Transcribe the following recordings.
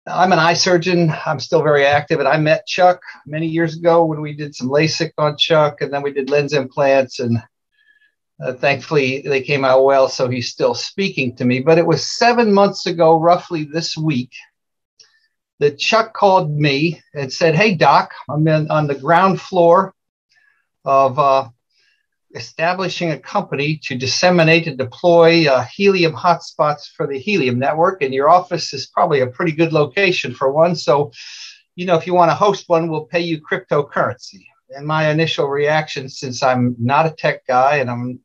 I'm an eye surgeon. I'm still very active, and I met Chuck many years ago when we did some LASIK on Chuck, and then we did lens implants, and thankfully they came out well, so he's still speaking to me. But it was 7 months ago, roughly this week, that Chuck called me and said, "Hey, Doc, I'm on the ground floor of establishing a company to disseminate and deploy Helium hotspots for the Helium network. And your office is probably a pretty good location for one. So, if you want to host one, we'll pay you cryptocurrency." And my initial reaction, since I'm not a tech guy and I'm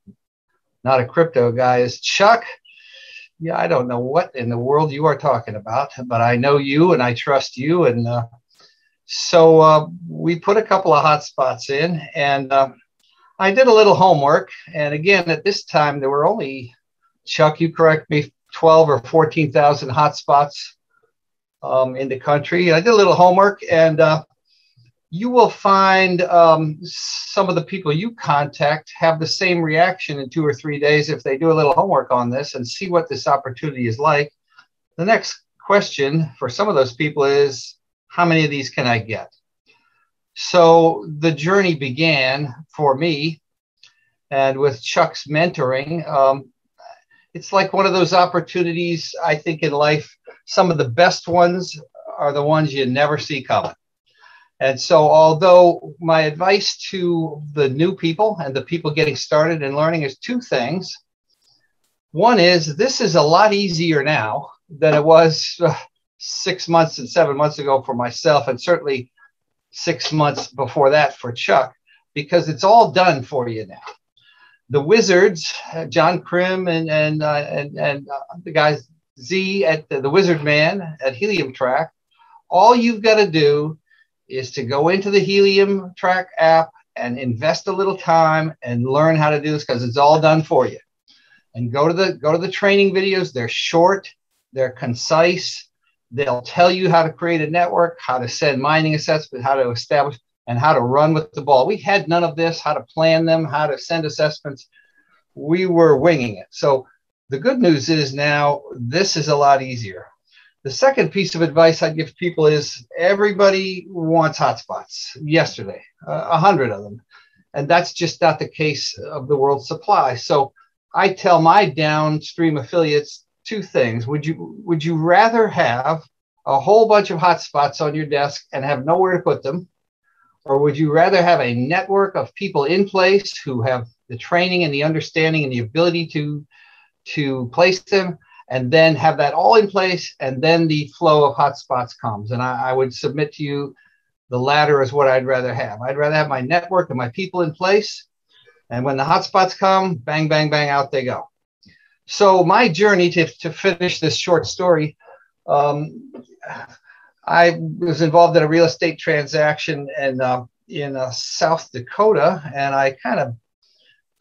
not a crypto guy, is, "Chuck, yeah, I don't know what in the world you are talking about, but I know you and I trust you." And so we put a couple of hotspots in, and I did a little homework. And again, at this time, there were only, Chuck, you correct me, 12 or 14,000 hotspots in the country. I did a little homework, and you will find some of the people you contact have the same reaction in 2 or 3 days if they do a little homework on this and see what this opportunity is like. The next question for some of those people is, how many of these can I get? So the journey began for me, and with Chuck's mentoring, it's like one of those opportunities, I think, in life. Some of the best ones are the ones you never see coming. And so although my advice to the new people and the people getting started and learning is two things. One is, this is a lot easier now than it was 6 months and 7 months ago for myself, and certainly 6 months before that for Chuck, because it's all done for you now. The wizards, John Krim and the guys Z at the Wizard Man at Helium Track, all you've got to do is to go into the Helium Track app and invest a little time and learn how to do this, because it's all done for you. And go to the training videos. They're short, they're concise. They'll tell you how to create a network, how to send mining assessments, how to establish, and how to run with the ball. We had none of this, how to plan them, how to send assessments. We were winging it. So the good news is now this is a lot easier. The second piece of advice I'd give people is, everybody wants hotspots yesterday, 100 of them. And that's just not the case of the world's supply. So I tell my downstream affiliates two things. Would you rather have a whole bunch of hotspots on your desk and have nowhere to put them? Or would you rather have a network of people in place who have the training and the understanding and the ability to place them, and then have that all in place, and then the flow of hotspots comes? And I would submit to you, the latter is what I'd rather have. I'd rather have my network and my people in place, and when the hotspots come, bang, bang, bang, out they go. So my journey, to finish this short story, I was involved in a real estate transaction in South Dakota, and I kind of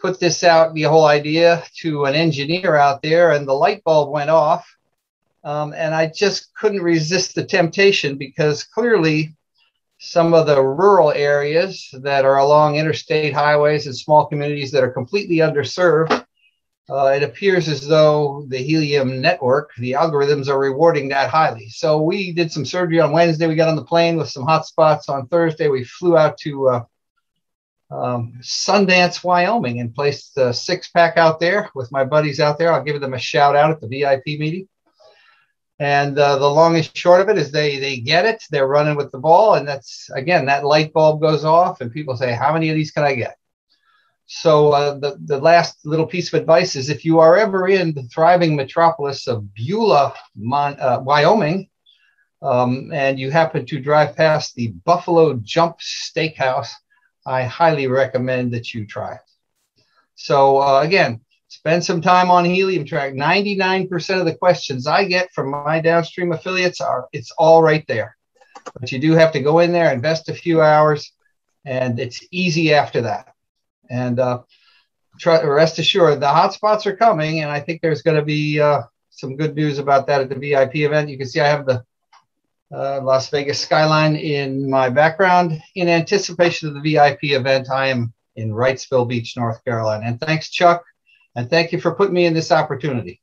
put this out, the whole idea, to an engineer out there, and the light bulb went off. And I just couldn't resist the temptation, because clearly some of the rural areas that are along interstate highways and small communities that are completely underserved, it appears as though the Helium network, the algorithms are rewarding that highly. So we did some surgery on Wednesday. We got on the plane with some hotspots on Thursday. We flew out to Sundance, Wyoming, and placed a 6-pack out there with my buddies out there. I'll give them a shout out at the VIP meeting. And the long and short of it is they get it. They're running with the ball. And that's, again, that light bulb goes off and people say, how many of these can I get? So the last little piece of advice is, if you are ever in the thriving metropolis of Beulah, Wyoming, and you happen to drive past the Buffalo Jump Steakhouse, I highly recommend that you try it. So again, spend some time on Helium Track. 99% of the questions I get from my downstream affiliates it's all right there. But you do have to go in there, invest a few hours, and it's easy after that. And rest assured, the hotspots are coming, and I think there's going to be some good news about that at the VIP event. You can see I have the Las Vegas skyline in my background. In anticipation of the VIP event, I am in Wrightsville Beach, North Carolina. And thanks, Chuck, and thank you for putting me in this opportunity.